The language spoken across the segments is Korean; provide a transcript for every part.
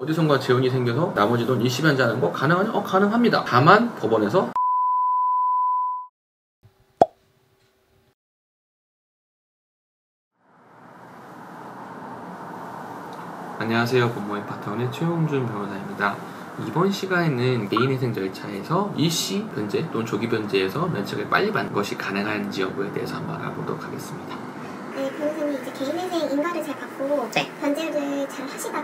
어디선가 재혼이 생겨서 나머지 돈 일시변제하는 거 가능하냐? 가능합니다. 다만 법원에서 안녕하세요. 법무의 파트너의 최용준 변호사입니다. 이번 시간에는 개인회생 절차에서 일시 변제 또는 조기 변제에서 면책을 빨리 받는 것이 가능한지 여부에 대해서 한번 알아보도록 하겠습니다. 네, 변호사님 이제 개인회생 인가를 잘 받고 변제를 잘 하시다가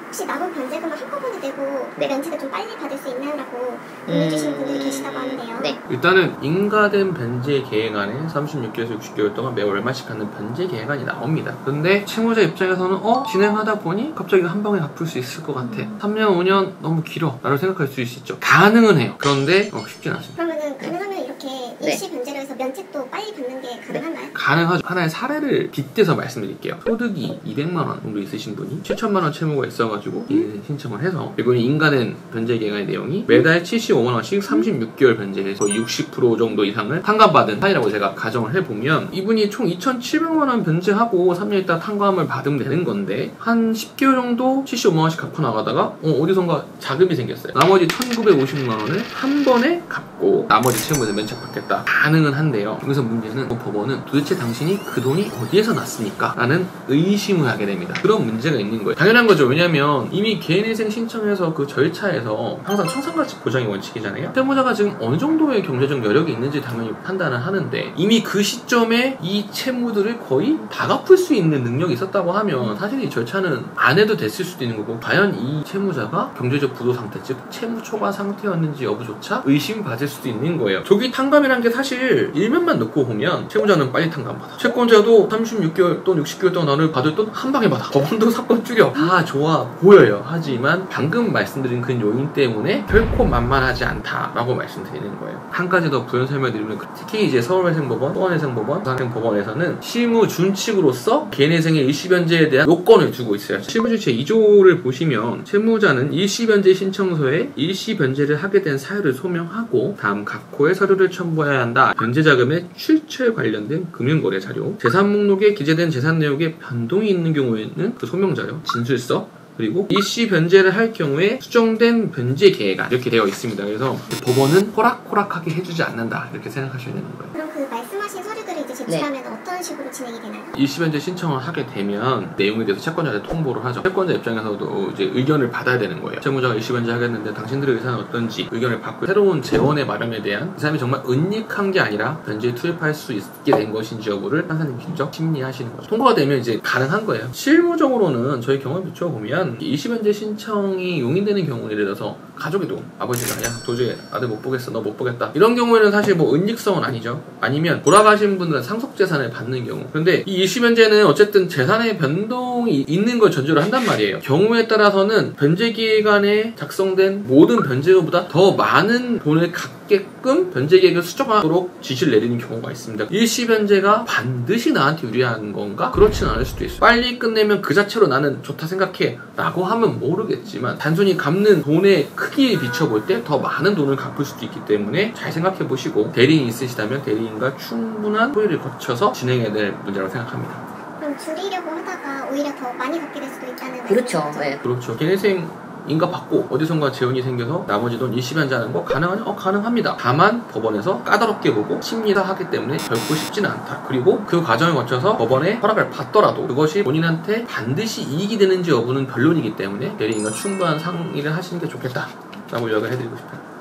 혹시 남은 변제금을 한꺼번에 내고 면책을 좀 빨리 받을 수 있나요라고 문의주시는 분들이 계시다고 하는데요. 일단은 인가된 변제 계획안에 36개월에서 60개월 동안 매월 얼마씩 하는 변제 계획안이 나옵니다. 근데 채무자 입장에서는 진행하다 보니 갑자기 한 방에 갚을 수 있을 것 같아. 3년, 5년 너무 길어 라고 생각할 수 있죠. 가능은 해요. 그런데 쉽진 않습니다. 그러면은 가능하면 이렇게 일시 변제로 해서 면책도 빨리 받는 게 가능한가요? 가능하죠. 하나의 사례를 빗대서 말씀드릴게요. 소득이 200만원 정도 있으신 분이 7천만원 채무가 있어가지고 신청을 해서 이번에 인가된 변제 계획안의 내용이 매달 75만원씩 36개월 변제해서 60% 정도 이상을 탕감받은 사이라고 제가 가정을 해보면 이분이 총 2,700만원 변제하고 3년 있다 탕감을 받으면 되는 건데 한 10개월 정도 75만원씩 갚고 나가다가 어디선가 자금이 생겼어요. 나머지 1,950만원을 한 번에 갚고 나머지 채무에서 면책받겠다. 가능은 한데요. 여기서 문제는 법원은 도대체 당신이 그 돈이 어디에서 났습니까? 라는 의심을 하게 됩니다. 그런 문제가 있는 거예요. 당연한 거죠. 왜냐면 이미 개인회생 신청해서 그 절차에서 항상 청산가치 보장의 원칙이잖아요. 채무자가 지금 어느 정도의 경제적 여력이 있는지 당연히 판단을 하는데 이미 그 시점에 이 채무들을 거의 다 갚을 수 있는 능력이 있었다고 하면 사실 이 절차는 안 해도 됐을 수도 있는 거고 과연 이 채무자가 경제적 부도 상태 즉 채무 초과 상태였는지 여부조차 의심받을 수도 있는 거예요. 조기 탕감이란 게 사실 일면만 놓고 보면 채무자는 빨리 탕감받아. 채권자도 36개월 또는 60개월 동안 나를 받을 돈 한 방에 받아. 법원도 사건 줄여. 다 좋아 보여요. 하지만 방금 말씀드린 그 요인 때문에 결코 만만하지 않다라고 말씀드리는 거예요. 한 가지 더 부연 설명드리면 특히 이제 서울회생법원, 수원회생법원, 부산행법원에서는 실무 준칙으로서 개인회생의 일시변제에 대한 요건을 두고 있어요. 실무준칙 2조를 보시면 채무자는 일시변제 신청서에 일시변제를 하게 된 사유를 소명하고 다음 각호의 서류를 첨부해야 한다. 변제자금의 출처에 관련된 금융거래 자료, 재산 목록에 기재된 재산 내역에 변동이 있는 경우에는 그 소명자료, 진술서, 그리고 일시 변제를 할 경우에 수정된 변제 계획안 이렇게 되어 있습니다. 그래서 법원은 호락호락하게 해주지 않는다 이렇게 생각하셔야 되는 거예요. 그럼 그 말씀하신 서류들을 이제 제출하면 어떤 식으로 진행이 되나요? 일시 변제 신청을 하게 되면 내용에 대해서 채권자한테 통보를 하죠. 채권자 입장에서도 이제 의견을 받아야 되는 거예요. 채무자가 일시 변제 하겠는데 당신들의 의사는 어떤지 의견을 받고 새로운 재원의 마련에 대한 이 사람이 정말 은닉한 게 아니라 변제에 투입할 수 있게 된 것인지 여부를 판사님 직접 심리하시는 거죠. 통과가 되면 이제 가능한 거예요. 실무적으로는 저희 경험에 비춰보면 일시변제 신청이 용인되는 경우 예를 들어서 가족에도 아버지가 야 도저히 아들 못 보겠어 너 못 보겠다 이런 경우에는 사실 뭐 은닉성은 아니죠. 아니면 돌아가신 분들은 상속재산을 받는 경우. 그런데 이 일시변제는 어쨌든 재산의 변동이 있는 걸 전제로 한단 말이에요. 경우에 따라서는 변제기획안에 작성된 모든 변제금보다 더 많은 돈을 갖게끔 변제계획을 수정하도록 지시를 내리는 경우가 있습니다. 일시변제가 반드시 나한테 유리한 건가? 그렇진 않을 수도 있어요. 빨리 끝내면 그 자체로 나는 좋다 생각해 라고 하면 모르겠지만 단순히 갚는 돈의 크기에 비춰볼 때 더 많은 돈을 갚을 수도 있기 때문에 잘 생각해 보시고 대리인이 있으시다면 대리인과 충분한 토의를 거쳐서 진행해야 될 문제라고 생각합니다. 그럼 줄이려고 하다가 오히려 더 많이 갚게 될 수도 있다는 그렇죠. 그렇죠. 개인회생 인가 받고 어디선가 재혼이 생겨서 나머지 돈 일시변제하는 거 가능하냐? 가능합니다. 다만 법원에서 까다롭게 보고 심리하기 때문에 결코 쉽지는 않다. 그리고 그 과정을 거쳐서 법원의 허락을 받더라도 그것이 본인한테 반드시 이익이 되는지 여부는 변론이기 때문에 대리인과 충분한 상의를 하시는 게 좋겠다 라고 이야기를 해드리고 싶어요.